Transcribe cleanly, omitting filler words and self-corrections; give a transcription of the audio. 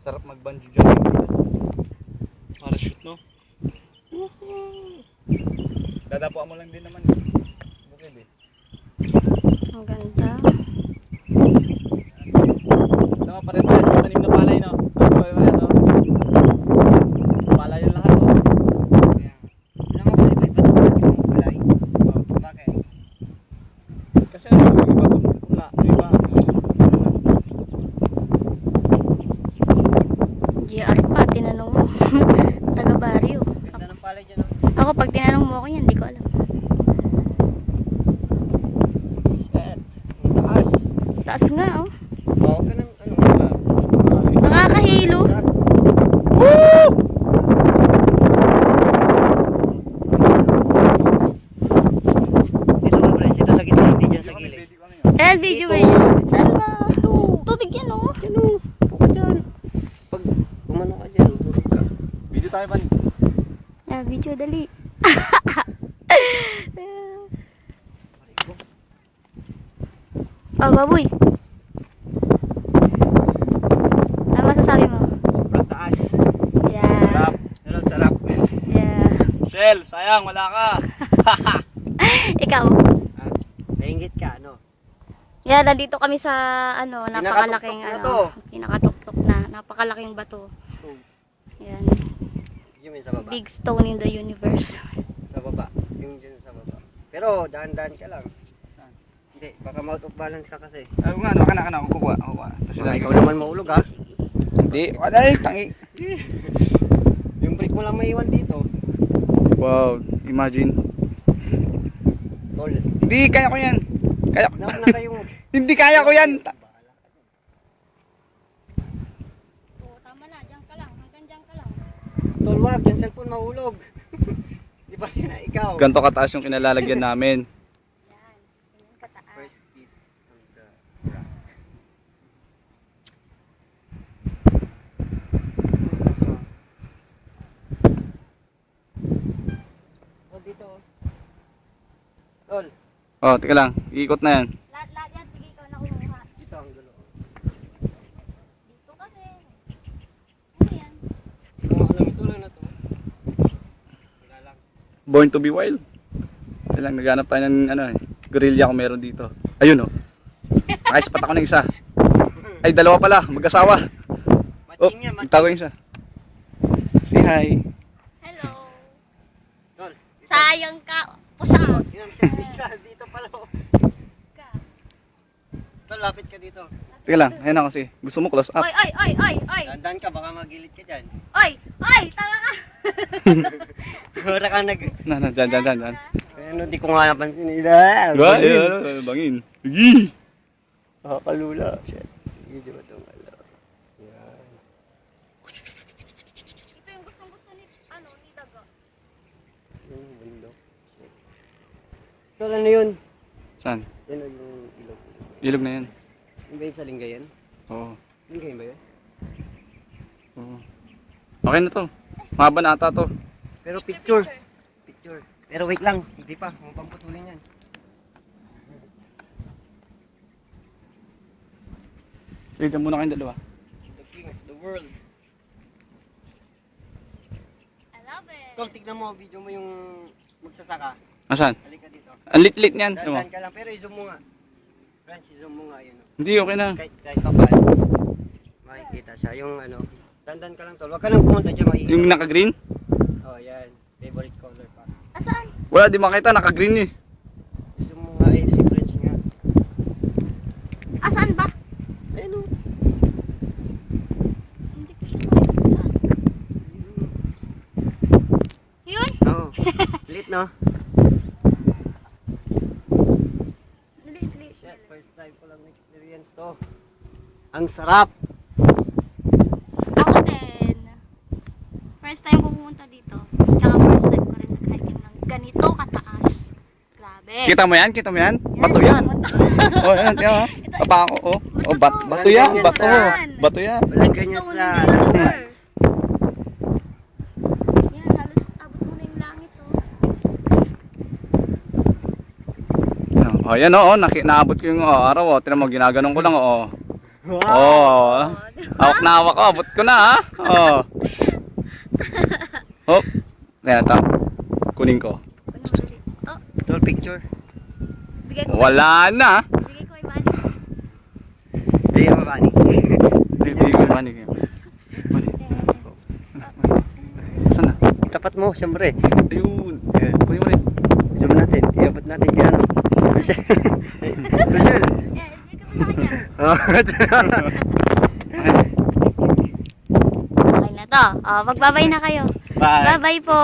Sarap mag-bungee jumping dito. Parachute, no? Dadapuan mo lang din naman. Bukid eh. Ang ganda. Tama pa rin tayo sa tanim na palay, no? Tapos pa yan, no? Palay yung lahat, no? Alam mo pala, may patulad yung kulay. Bakit? Kasi ano, yung iba pula, yung iba. GR pa, tinanong mo. Taga Barrio. Ganda ng palay dyan, no? Ako, pag tinanong mo ako yan, hindi ko alam. Shit. Ang taas. Taas nga, oh. Bawag ka ng ano. Nakakahilo. Woo! Dito ka, Pres. Dito sa gitna, hindi dyan sa gilid. Ayan, video ba yun? Saan ba? Tubig yan, oh. Dyan, oh. Puka dyan. Pag umano ka dyan, burog ka. Video tayo ba? Ah, video, dali. Oh, baboy. Ano masasabi mo? Sobrang taas. Yeah. Sarap. Pero sarap. Yeah. Shell, sayang, wala ka. Ikaw? Ah, nainggit ka, ano? Yeah, nandito kami sa, ano, napakalaking, Pinakatuktok na to. pinakatuktok na, napakalaking bato. Stone. Yan. Yung sa baba. Big stone in the universe. Sa baba. Yung dyan sa baba. Pero dahan-dahan ka lang. Hindi, baka out of balance ka kasi. Ano nga, baka na, kukuha. Tapos Baka lang. ikaw naman maulog, ha? Hindi, wala eh, tangi. Yung brick mo lang maiwan dito. Wow, imagine. Tol. Hindi, kaya ko yan. Kaya ko. Nauna kayong... Hindi kaya ko yan. Oo, tama na, diyan ka lang, hanggang diyan ka lang. Tol, wag. Yung cellphone mahulog. Di ba yun na ikaw? Ganto kataas yung kinalalagyan namin. Yan, ganyan kataas. First kiss of the rock. Oh, dito. Tol, Oh, teka lang. Iikot na yan. Lahat yan, sige ikaw na kumuha. dito ang gulo. Dito kasi. Ano yan? Hindi ko alam, ito lang na to. Wala lang. Born to be wild. Teka lang, naghanap tayo ng ano eh. Gorilla kung meron dito. Ayun oh. Nakispat ako ng isa. Ay, dalawa pala. Mag-asawa. Oh, Matching yan, matching. itago yung isa. Say hi. Hello. Tol, dito. Sayang ka. Pusa. Dito pala. Oh. Tol, lapit ka dito. Teka lang, ayun ako kasi. Gusto mo close up. Oy, oy, oy, oy, oy. Dandan ka, baka magilid ka dyan. Oy, oy, tama ka. Wala ka nag... Na, dyan. Ano, di ko nga napansin nila. Ba? Bangin. Sige. Nakakalula. Shit. Video ba itong ano? Yan. Ito yung gustong-gusto ni, ano, ni Daga. Yung bundok. Tol, ano yun? Saan? Yan o yung ilog. Ilog na yan. Yung ba yung sa Lingayen? Oo. Lingayen ba yun? Oo. Okay na to. Mahaba na ata to. Pero picture. Picture. Pero wait lang. Hindi pa. Huwag pang putulin yan. Tignan muna kayong dalawa. The king of the world. I love it. Tol, tignan mo. Video mo yung magsasaka. Asan? Halika dito. Ang lit-lit niyan. Ano mo? Dandan ka lang. Pero i-zoom mo nga. Branch, i-zoom mo nga. Yun, oh. Hindi, okay na. Kahit pa paano. Makikita siya. Yung ano. Dandan ka lang, tol. Huwag ka lang pumunta dyan. Makikita. Yung naka-green? Oh, yan. Favorite color pa. Asaan? Wala, di makita. Naka-green eh. I-zoom mo nga. Si Branch nga. Asaan ba? Ayun, oh. Hindi ko yun. Saan? Yun? Oo. Lit, no? Lit. Shit, first time ko lang experience to. Ang sarap! Ako din. First time ko pumunta dito. Tsaka first time ko rin nag-hiking ng ganito kataas. Grabe. Kita mo yan? Kita mo yan? Bato yan. Oh, yan. Yan. Papa ako. Oh, bato yan. Bato. Bato yan. Walang ganyan Stone sa... in the universe. Yan, halos abot mo na yung langit, oh. Oh, yan oh. Naabot ko yung araw. Oh. Tinan mo, ginaganong ko lang. Oh. Oh. Hawak na hawak ko. Abot ko na ha. Oh. Hop. Ayan, ito. Kunin ko. Oh, Tol, picture. bigay ko. Wala na. Bigay ko kay Manny. Ay, mabani. Hindi ko mani kayo. Mani. Saan na? Tapat mo, siyempre. Ayun. Kunin mo rin. Zoom natin. Iabot natin kaya ano. Rochelle. Rochelle. Yeah, bigay ko sa kanya. Oh, Okay na to. Magbabay na kayo. Bye. Bye-bye po.